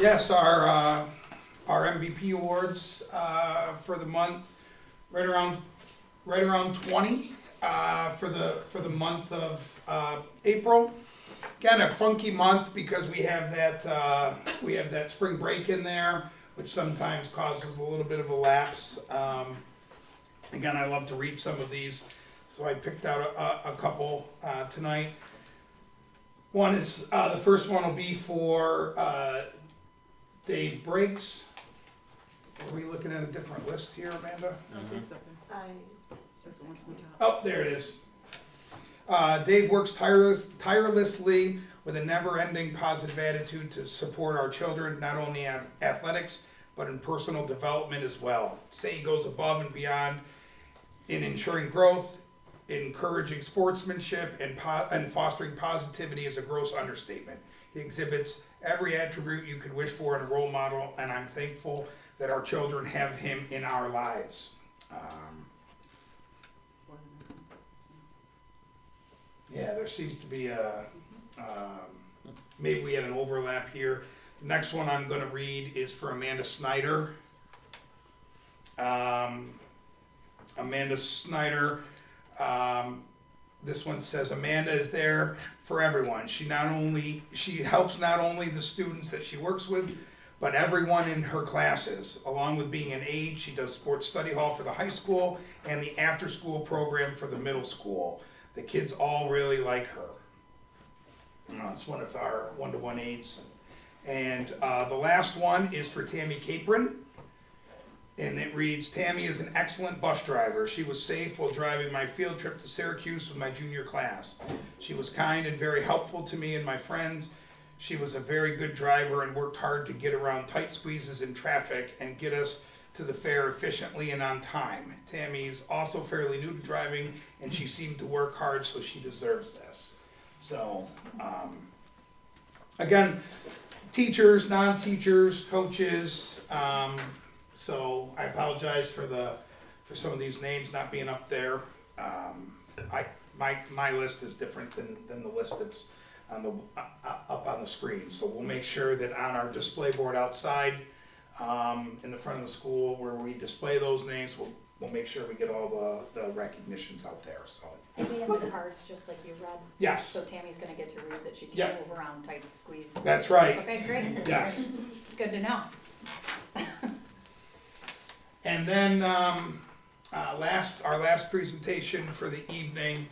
Yes, our MVP awards for the month, right around 20 for the month of April. Again, a funky month because we have that spring break in there, which sometimes causes a little bit of a lapse. Again, I love to read some of these, so I picked out a couple tonight. One is the first one will be for Dave Breaks. Are we looking at a different list here, Amanda? Oh, there it is. Dave works tirelessly with a never-ending positive attitude to support our children, not only in athletics, but in personal development as well. Say he goes above and beyond in ensuring growth, encouraging sportsmanship, and fostering positivity is a gross understatement. He exhibits every attribute you could wish for in a role model, and I'm thankful that our children have him in our lives. Yeah, there seems to be maybe we had an overlap here. The next one I'm going to read is for Amanda Snyder. Amanda Snyder, this one says, Amanda is there for everyone. She helps not only the students that she works with, but everyone in her classes. Along with being an aide, she does sports study hall for the high school and the after school program for the middle school. The kids all really like her. It's one of our one-to-one aides. And the last one is for Tammy Capron. And it reads, Tammy is an excellent bus driver. She was safe while driving my field trip to Syracuse with my junior class. She was kind and very helpful to me and my friends. She was a very good driver and worked hard to get around tight squeezes in traffic and get us to the fair efficiently and on time. Tammy is also fairly new to driving, and she seemed to work hard, so she deserves this. So, again, teachers, non-teachers, coaches. So I apologize for some of these names not being up there. My list is different than the list that's up on the screen. So we'll make sure that on our display board outside, in the front of the school where we display those names, we'll make sure we get all the recognitions out there. So. Are they in the cards just like you read? Yes. So Tammy's gonna get to read that she can't Yep. move around tight squeeze. That's right. Okay, great. Yes. It's good to know. And then our last presentation for the evening,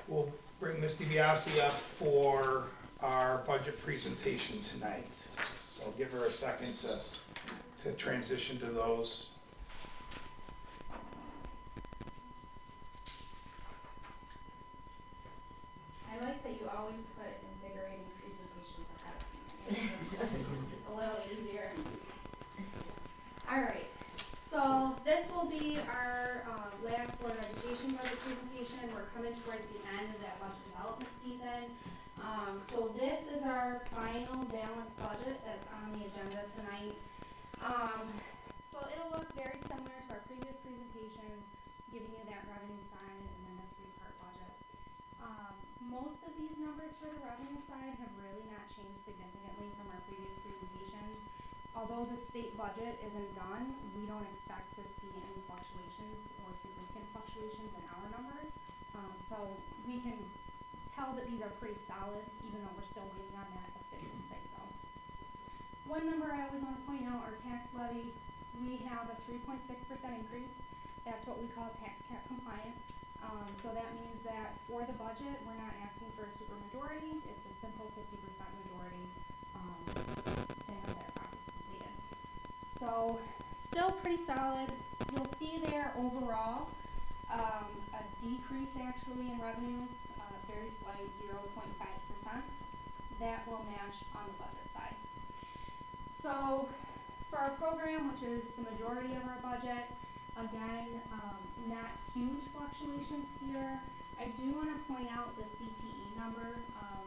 we'll bring Misty Biasi up for our budget presentation tonight. So I'll give her a second to transition to those. I like that you always put invigorating presentations ahead of me. It makes this a little easier. Alright, so this will be our last Board of Education budget presentation. We're coming towards the end of that budget development season. So this is our final balanced budget that's on the agenda tonight. So it'll look very similar to our previous presentations, giving you that revenue side and then a three-part budget. Most of these numbers for the revenue side have really not changed significantly from our previous presentations. Although the state budget isn't done, we don't expect to see any fluctuations or significant fluctuations in our numbers. So we can tell that these are pretty solid, even though we're still waiting on that official say-so. One number I always want to point out, our tax levy, we have a 3.6% increase. That's what we call tax cap compliant. So that means that for the budget, we're not asking for a super majority. It's a simple 50% majority to have that process completed. So still pretty solid. You'll see there overall a decrease actually in revenues, very slight 0.5%. That will match on the budget side. So for our program, which is the majority of our budget, again, not huge fluctuations here. I do want to point out the CTE number.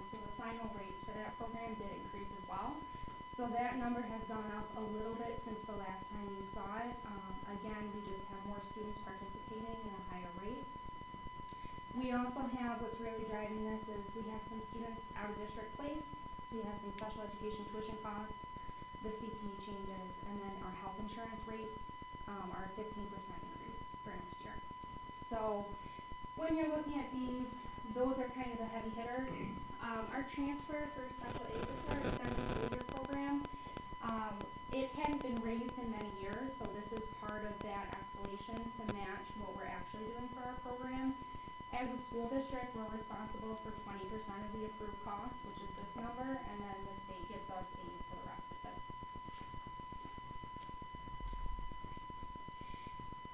So the final rates for that program did increase as well. So that number has gone up a little bit since the last time you saw it. Again, we just have more students participating at a higher rate. We also have, what's really driving this is we have some students out of district placed. So we have some special education tuition costs the CTE changes, and then our health insurance rates, are a 15% increase for next year. So, when you're looking at these, those are kind of the heavy hitters. Our transfer for special aid, this is our extended school year program. It hadn't been raised in many years, so this is part of that escalation to match what we're actually doing for our program. As a school district, we're responsible for 20% of the approved cost, which is this number, and then the state gives us aid for the rest of it.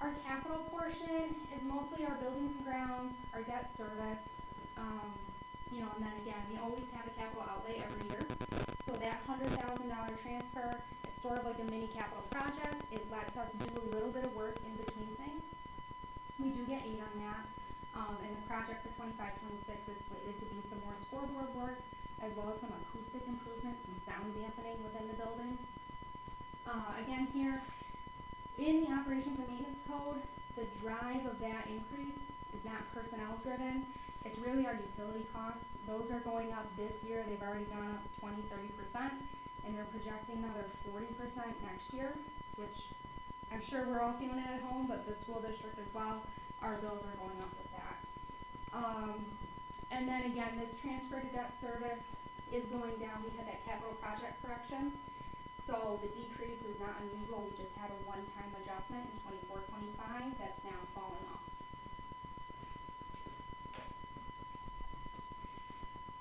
Our capital portion is mostly our buildings and grounds, our debt service, and then again, we always have a capital outlay every year. So that $100,000 transfer, it's sort of like a mini capital project. It lets us do a little bit of work in between things. We do get aid on that. And the project for 25-26 is slated to be some more scoreboard work, as well as some acoustic improvements, some sound dampening within the buildings. Again here, in the operations and maintenance code, the drive of that increase is not personnel driven. It's really our utility costs. Those are going up this year. They've already gone up 20-30%, and they're projecting another 40% next year, which I'm sure we're all feeling it at home, but the school district as well. Our bills are going up with that. And then again, this transfer to debt service is going down. We had that capital project correction. So the decrease is not unusual. We just had a one-time adjustment in 24-25 that's now falling off.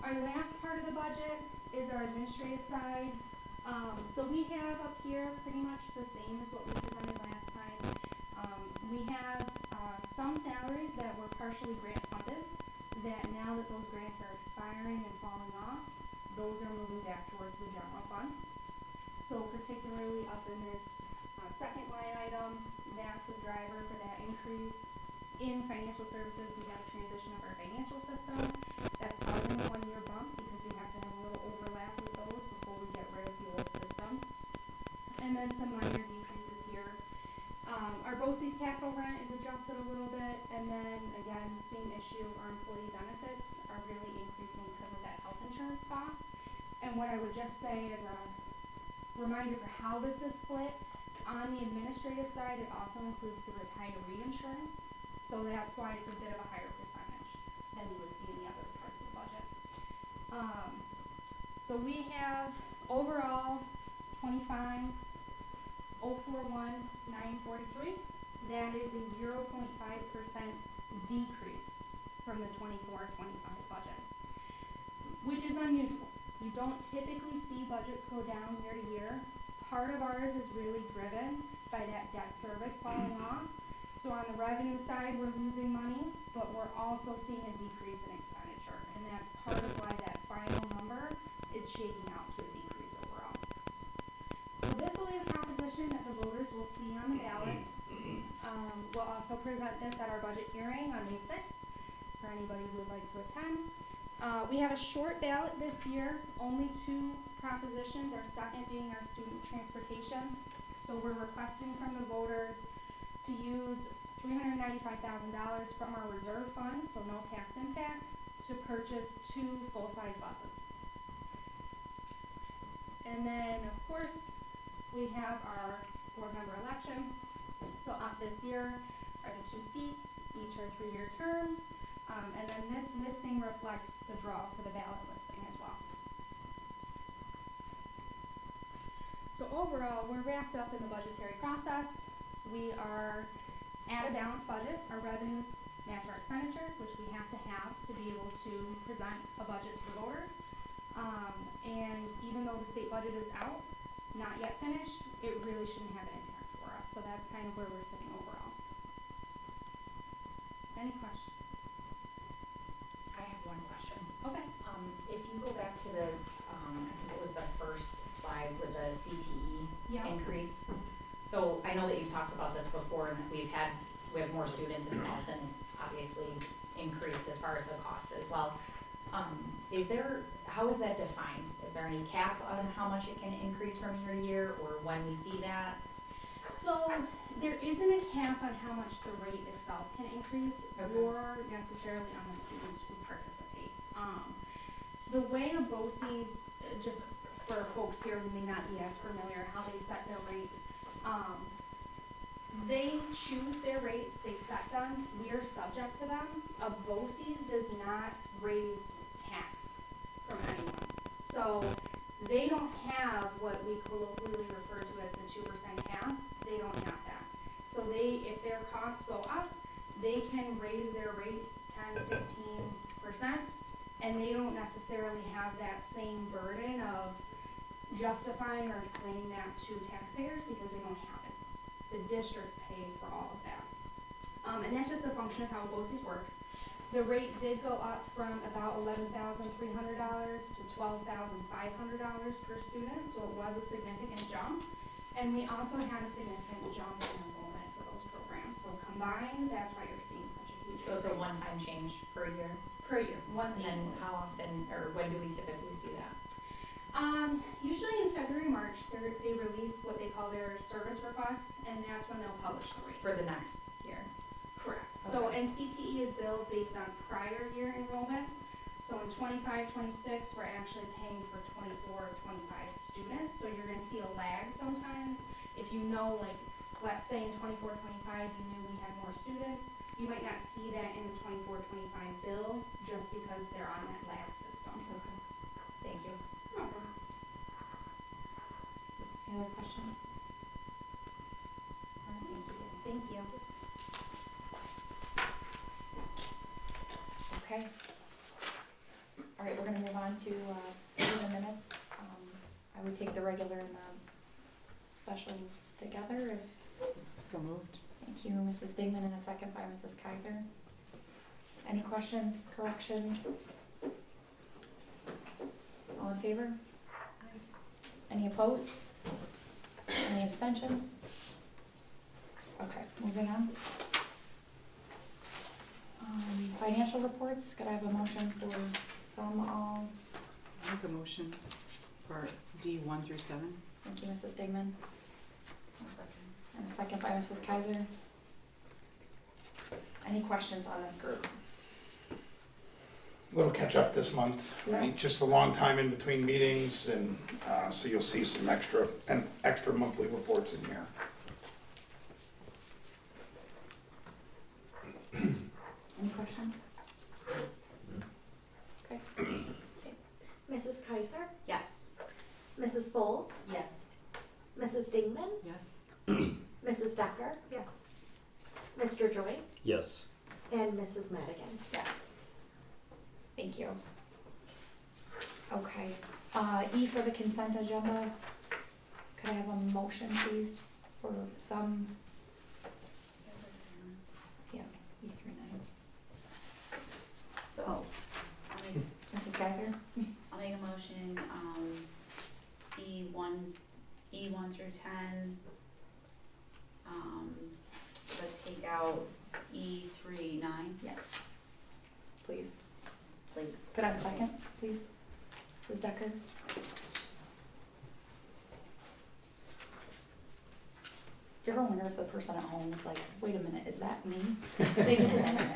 Our last part of the budget is our administrative side. So we have up here pretty much the same as what we presented last time. We have some salaries that were partially grant funded, that now that those grants are expiring and falling off, those are moving back towards the general fund. So particularly up in this second line item, that's a driver for that increase. In financial services, we have a transition of our financial system. That's causing a 1-year bump because we have to have a little overlap with those before we get rid of the old system. And then some minor decreases here. Our BOCES capital rent is adjusted a little bit, and then again, same issue, our employee benefits are really increasing because of that health insurance cost. And what I would just say as a reminder for how this is split, on the administrative side, it also includes the retiree insurance. So that's why it's a bit of a higher percentage than you would see in the other parts of the budget. So we have overall 25,041,943. That is a 0.5% decrease from the 24-25 budget, which is unusual. You don't typically see budgets go down year to year. Part of ours is really driven by that debt service falling off. So on the revenue side, we're losing money, but we're also seeing a decrease in expenditure. And that's part of why that final number is shaking out to a decrease overall. So this will be the proposition that the voters will see on the ballot. We'll also present this at our budget hearing on May 6th for anybody who would like to attend. We have a short ballot this year, only 2 propositions, our second being our student transportation. So we're requesting from the voters to use $395,000 from our reserve fund, so no tax impact, to purchase 2 full-size buses. And then, of course, we have our board member election. So up this year are the 2 seats, each are 3-year terms, and then this listing reflects the draw for the ballot listing as well. So overall, we're wrapped up in the budgetary process. We are at a balanced budget. Our revenues match our expenditures, which we have to be able to present a budget to the voters. And even though the state budget is out, not yet finished, it really shouldn't have an impact for us. So that's kind of where we're sitting overall. Any questions? I have one question. Okay. If you go back to the, I think it was the first slide with the CTE increase. So I know that you've talked about this before, and that we have more students involved, and it's obviously increased as far as the cost as well. How is that defined? Is there any cap on how much it can increase from year to year, or when we see that? So there isn't a cap on how much the rate itself can increase, or necessarily on the students who participate. The way a BOCES, just for folks here who may not be as familiar, how they set their rates. They choose their rates, they set them, we are subject to them. A BOCES does not raise tax from anyone. So they don't have what we colloquially refer to as the 2% cap. They don't have that. So if their costs go up, they can raise their rates 10, 15%, and they don't necessarily have that same burden of justifying or explaining that to taxpayers because they don't have it. The districts pay for all of that. And that's just a function of how BOCES works. The rate did go up from about $11,300 to $12,500 per student, so it was a significant jump. And we also had a significant jump in enrollment for those programs. So combined, that's why you're seeing such a huge So it's a increase. one-time change per year? Per year, once And then annually. how often, or when do we typically see that? Usually in February, March, they release what they call their service requests, and that's when they'll publish the rate. For the next year? Correct. So, Okay. and CTE is billed based on prior year enrollment. So in 25, 26, we're actually paying for 24 or 25 students. So you're gonna see a lag sometimes. If you know, like, let's say in 24, 25, you knew we had more students, you might not see that in the 24, 25 bill just because they're on that lag system. Okay. Thank you. Any other questions? All right, thank you, Dana. Thank you. Okay. All right, we're gonna move on to, student minutes. I would take the regular and the special together. So moved. Thank you, Mrs. Dingman, and a second by Mrs. Kaiser. Any questions, corrections? All in favor? Any opposed? Any abstentions? Okay, moving on. Financial reports, could I have a motion for some, all? I make a motion for D 1 through 7. Thank you, Mrs. Dingman. And a second by Mrs. Kaiser. Any questions on this group? Little catch up this month, right? Just a long time in between meetings, and so you'll see some extra monthly reports in here. Any questions? Okay. Mrs. Kaiser, Yes. Mrs. Foltz, Yes. Mrs. Dingman, Yes. Mrs. Decker, Yes. Mr. Joyce, Yes. and Mrs. Madigan. Yes. Thank you. Okay, E for the consent agenda. Could I have a motion, please, for some? Yeah, E through 9. So, I'll make, Mrs. Kaiser? I'll make a motion, E1 through 10, but take out E3, 9, Yes. Please. please. Could I have a second, please? Mrs. Decker? Do you ever wonder if the person at home is like, wait a minute, is that me? They just remember it.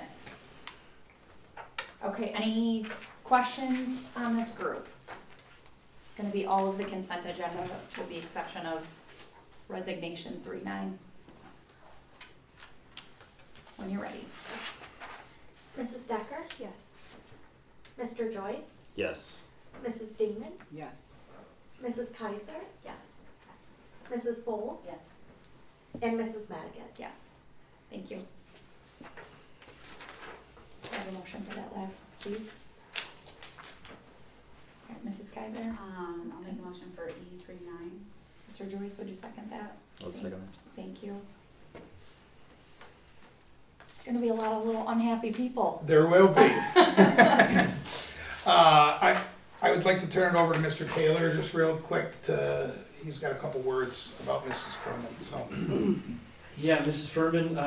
Okay, any questions on this group? It's gonna be all of the consent agenda with the exception of resignation 3-9. When you're ready. Mrs. Decker, Yes. Mr. Joyce, Yes. Mrs. Dingman, Yes. Mrs. Kaiser, Yes. Mrs. Foltz, Yes. and Mrs. Madigan. Yes. Thank you. I have a motion for that last, please. All right, Mrs. Kaiser, I'll make a motion for E3, 9. Mr. Joyce, would you second that? I'll second it. Thank you. It's gonna be a lot of little unhappy people. There will be. I would like to turn it over to Mr. Taylor just real quick he's got a couple words about Mrs. Furman, so. Yeah, Mrs. Furman,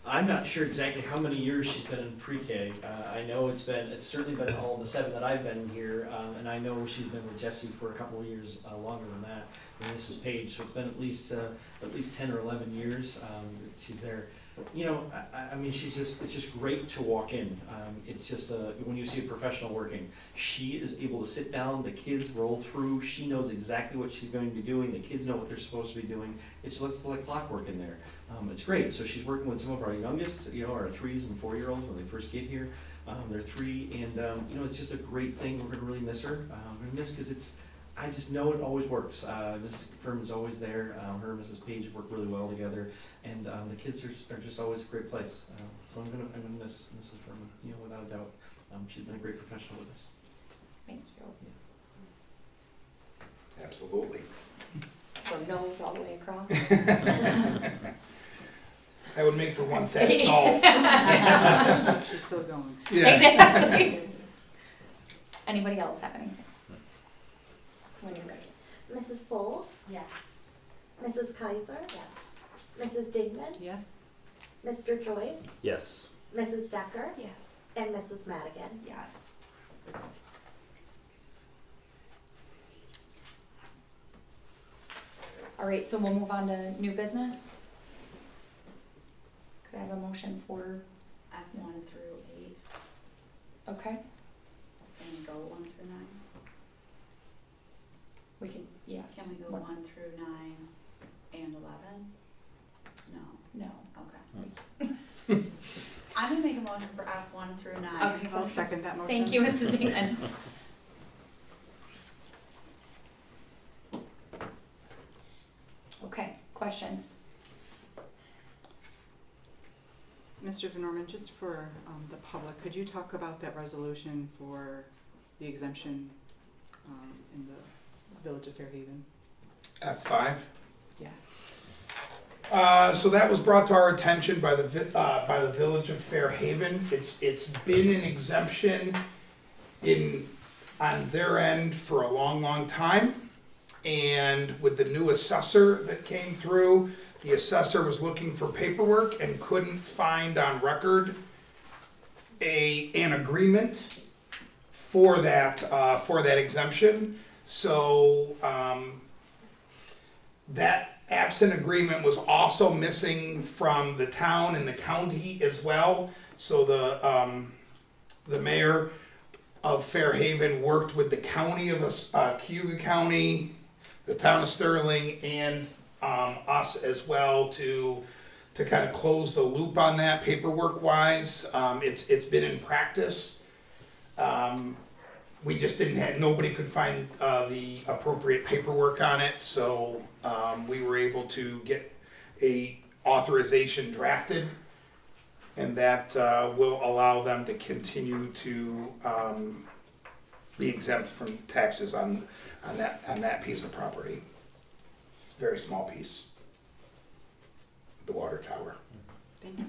I'm not sure exactly how many years she's been in pre-K. I know it's certainly been all the 7 that I've been here, and I know she's been with Jesse for a couple of years longer than that, and Mrs. Page, so it's been at least 10 or 11 years. She's there. you know, I mean, it's just great to walk in. It's just, when you see a professional working, she is able to sit down, the kids roll through, she knows exactly what she's going to be doing, the kids know what they're supposed to be doing. It's like clockwork in there. It's great. So she's working with some of our youngest, you know, our 3s and 4-year-olds when they first get here. They're 3, and, you know, it's just a great thing. We're gonna really miss her. We're gonna miss, because I just know it always works. Mrs. Furman's always there. Her and Mrs. Page work really well together, and the kids are just always a great place. So I'm gonna miss Mrs. Furman, you know, without a doubt. She's been a great professional with us. Thank you. Absolutely. So nose all the way across. That would make for one set of adults. She's still going. Yeah. Exactly. Anybody else have anything? When you're ready. Mrs. Foltz, Yes. Mrs. Kaiser, Yes. Mrs. Dingman, Yes. Mr. Joyce, Yes. Mrs. Decker, Yes. and Mrs. Madigan. Yes. All right, so we'll move on to new business. Could I have a motion for, F1 through 8, okay, and go 1 through 9. we can, yes. Can we go 1 through 9 and 11? No, No. okay. I'm gonna make a motion for F1 through 9. Okay. I'll second that motion. Thank you, Mrs. Dingman. Okay, questions? Mr. Van Norman, just for the public, could you talk about that resolution for the exemption in the Village of Fairhaven? F5. Yes. So that was brought to our attention by the Village of Fairhaven. It's been an exemption on their end for a long time. And with the new assessor that came through, the assessor was looking for paperwork and couldn't find on record an agreement for that exemption. So that absent agreement was also missing from the town and the county as well. So the mayor of Fairhaven worked with the county of Cuyahoga County, the town of Sterling, and us as well to kind of close the loop on that paperwork wise. It's been in practice. We just didn't have, nobody could find the appropriate paperwork on it, so we were able to get a authorization drafted, and that will allow them to continue to be exempt from taxes on that piece of property. It's a very small piece. The water tower. Thank you.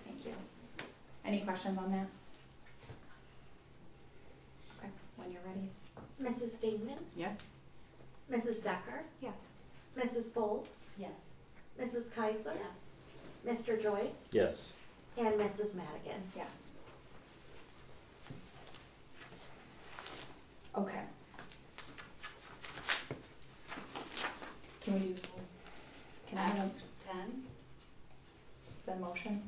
Thank you. Any questions on that? Okay, when you're ready. Mrs. Dingman, Yes. Mrs. Decker, Yes. Mrs. Foltz, Yes. Mrs. Kaiser, Yes. Mr. Joyce, Yes. and Mrs. Madigan. Yes. Okay. Can we do, can I have F10, the motion?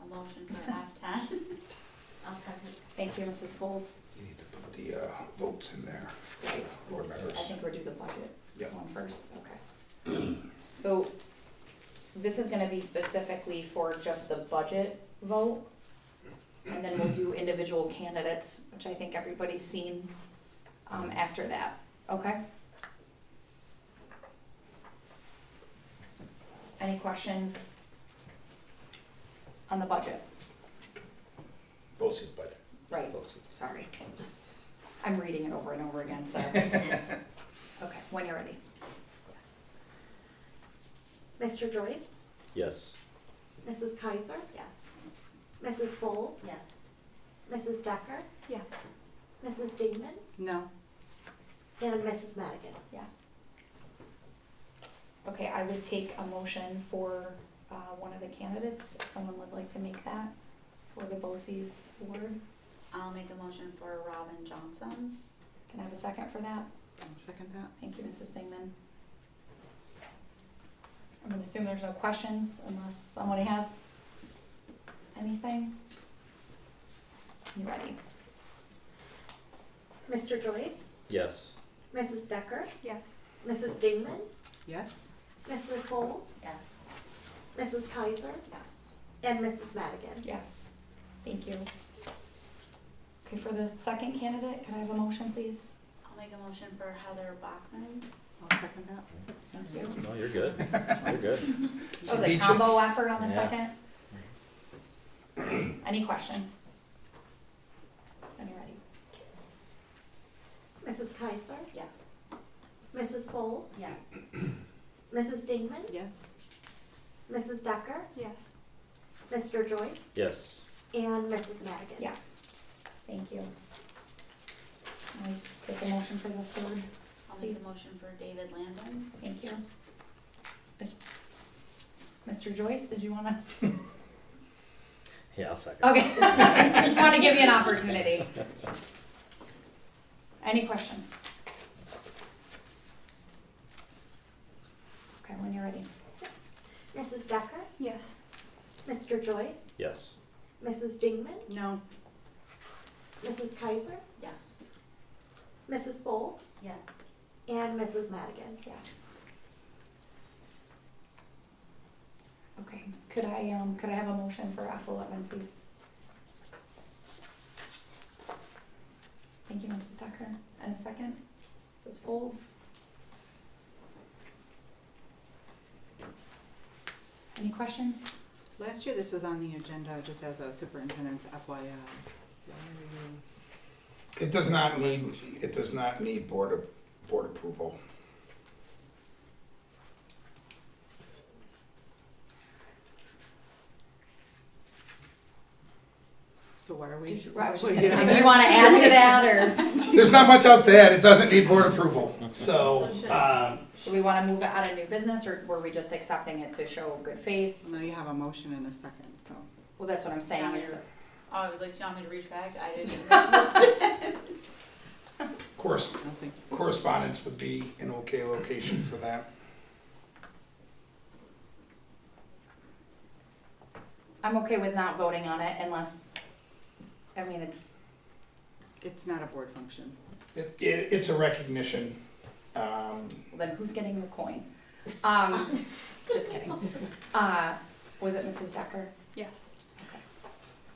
a motion for F10. I'll second. Thank you, Mrs. Foltz. You need to put the votes in there. Right. Board members. I think we'll do the budget Yep. one first, okay. So this is gonna be specifically for just the budget vote. And then we'll do individual candidates, which I think everybody's seen, after that, okay? Any questions on the budget? BOCE's budget. Right, sorry. I'm reading it over and over again, so. Okay, when you're ready. Mr. Joyce, Yes. Mrs. Kaiser, Yes. Mrs. Foltz, Mrs. Decker, Yes. Mrs. Dingman, No. and Mrs. Madigan. Yes. Okay, I would take a motion for one of the candidates, if someone would like to make that for the BOCES award. I'll make a motion for Robin Johnson. Can I have a second for that? I'll second that. Thank you, Mrs. Dingman. I'm gonna assume there's no questions unless somebody has anything. You ready? Mr. Joyce? Yes. Mrs. Decker? Yes. Mrs. Dingman? Yes? Mrs. Folds? Yes. Mrs. Kaiser? Yes. And Mrs. Madigan? Yes. Thank you. Okay, for the second candidate, can I have a motion, please? I'll make a motion for Heather Bachman. I'll second that. Thank you. No, you're good. You're good. That was a Beat you. combo effort on the Yeah. second. Any questions? When you're ready. Mrs. Kaiser? Yes. Mrs. Folds? Yes. Mrs. Dingman? Yes? Mrs. Decker? Yes. Mr. Joyce? Yes. And Mrs. Madigan? Yes. Thank you. I take a motion for the third. I'll make Please. a motion for David Landon. Thank you. Mr. Joyce, did you wanna? Yeah, I'll second. Okay. I just want to give you an opportunity. Any questions? Okay, when you're ready. Mrs. Decker? Yes. Mr. Joyce? Yes. Mrs. Dingman? No? Mrs. Kaiser? Yes. Mrs. Folds? Yes. And Mrs. Madigan? Yes. Okay, could I have a motion for F11, please? Thank you, Mrs. Tucker. And a second? Mrs. Folds? Any questions? Last year this was on the agenda just as a superintendent's FYI. Why are you- It does not need board approval. So what are we? I was just Yeah. gonna say, do you wanna add to that, or There's not much else to add, it doesn't need board approval, so, do we wanna move it out of new business, or were we just accepting it to show good faith? No, you have a motion in a second, so. Well, that's what I'm saying, is that, Oh, I was like, do you want me to reach back? I didn't. Nothing. correspondence would be an okay location for that. I'm okay with not voting on it unless, I mean, it's, It's not a board function. It's a recognition. then who's getting the coin? Just kidding. Was it Mrs. Decker? Yes.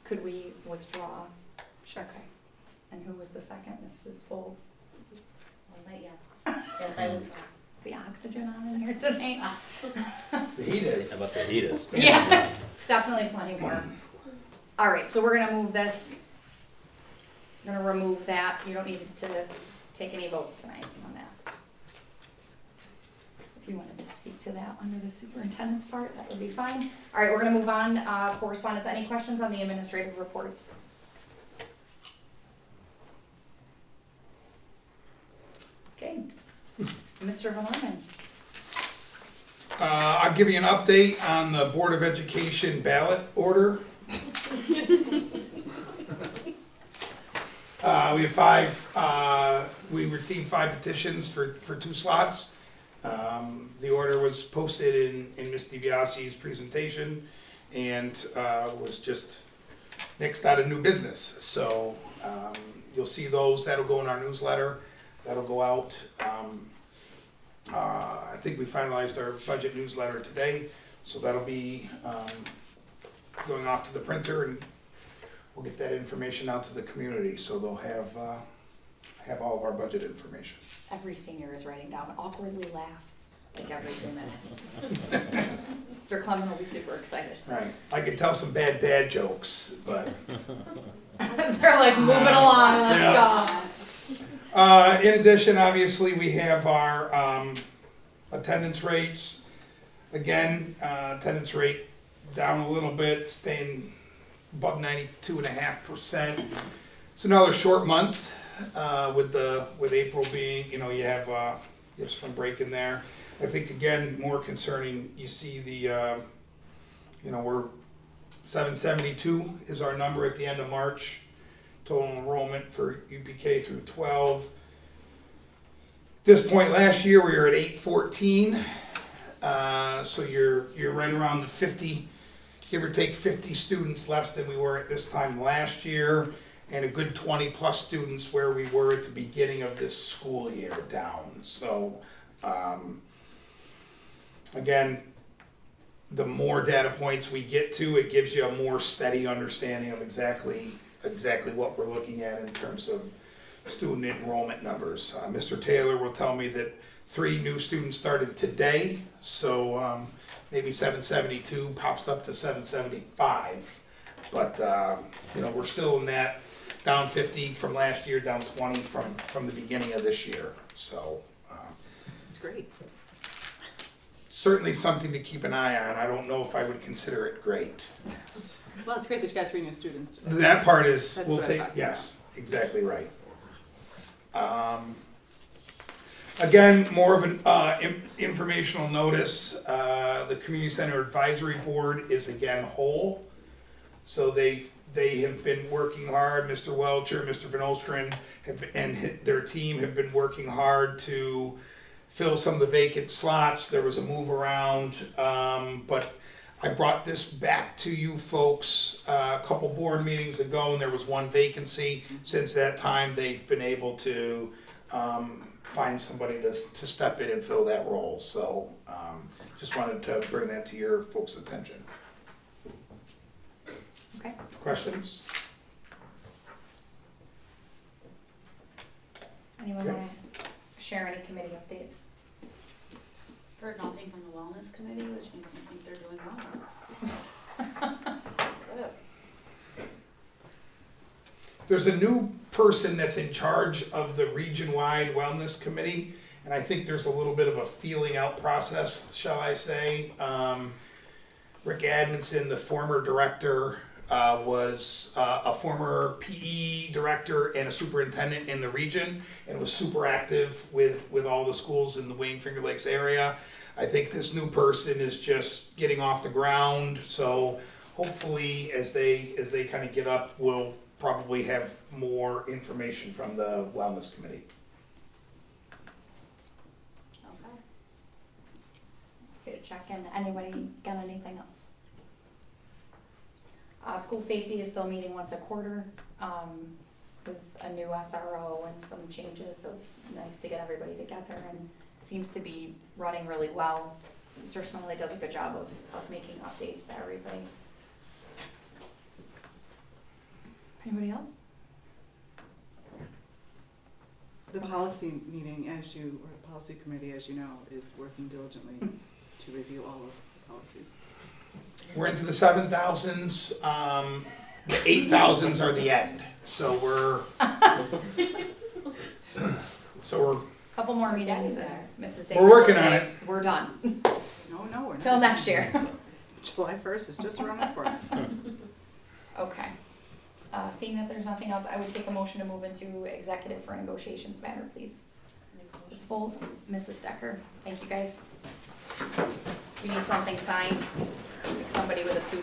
Could we withdraw? Sure. Okay. And who was the second, Mrs. Folds? Was that yes? Yes, I would. Is the oxygen on in here tonight? The heat is. How about the heat is? Yeah, it's definitely plenty more. All right, so we're gonna move this. I'm gonna remove that. You don't need to take any votes tonight on that. If you wanted to speak to that under the superintendent's part, that would be fine. All right, we're gonna move on. Correspondence, any questions on the administrative reports? Okay, Mr. Van Orman. I'll give you an update on the Board of Education ballot order. We have we received 5 petitions for 2 slots. The order was posted in Ms. DiBiase's presentation and was just nixed out of new business. So you'll see those, that'll go in our newsletter, that'll go out. I think we finalized our budget newsletter today, so that'll be going off to the printer, and we'll get that information out to the community, so they'll have all of our budget information. Every senior is writing down awkwardly laughs, like every 2 minutes. Mr. Clement will be super excited. Right, I could tell some bad dad jokes, but. They're like, move it along, let's Yeah. go. In addition, obviously, we have our attendance rates. Again, attendance rate down a little bit, staying above 92.5%. It's another short month with April being, you have spring break in there. I think again, more concerning, you see the, we're 772 is our number at the end of March. Total enrollment for UPK through 12. At this point last year, we were at 814. So you're right around the 50, give or take 50 students less than we were at this time last year, and a good 20 plus students where we were at the beginning of this school year down. So, again, the more data points we get to, it gives you a more steady understanding of exactly what we're looking at in terms of student enrollment numbers. Mr. Taylor will tell me that 3 new students started today, so maybe 772 pops up to 775. But we're still in that down 50 from last year, down 20 from the beginning of this year. So It's great. certainly something to keep an eye on. I don't know if I would consider it great. Well, it's great that you got 3 new students today. That part is, That's we'll what I'm take, talking yes, exactly right. Again, more of an informational notice, the Community Center Advisory Board is again whole. So they have been working hard, Mr. Welcher, Mr. Van Ostren, and their team have been working hard to fill some of the vacant slots. There was a move around, but I brought this back to you folks a couple board meetings ago, and there was 1 vacancy. Since that time, they've been able to find somebody to step in and fill that role. So just wanted to bring that to your folks' attention. Okay. Questions? Anyone Yeah. want to share any committee updates? Heard nothing from the wellness committee, which makes me think they're doing well. There's a new person that's in charge of the region-wide wellness committee, and I think there's a little bit of a feeling out process, shall I say. Rick Admonson, the former director, was a former PE director and a superintendent in the region, and was super active with all the schools in the Wayne Finger Lakes area. I think this new person is just getting off the ground, so hopefully as they kind of get up, we'll probably have more information from the wellness committee. Okay. Here to check in. Anybody got anything else? School safety is still meeting once a quarter, with a new SRO and some changes, so it's nice to get everybody together, and it seems to be running really well. Mr. Smiley does a good job of making updates to everybody. Anybody else? The policy meeting, or policy committee, as you know, is working diligently to review all of the policies. We're into the 7,000s, the 8,000s are the end, so we're Couple more meetings, and Mrs. Davis We're working will on say, it. We're done. No, we're not. Till next year. July 1st is just around the corner. Okay. Seeing that there's nothing else, I would take a motion to move into executive for negotiations matter, please. Mrs. Foltz, Mrs. Decker, thank you guys. We need something signed, like somebody with a suit on.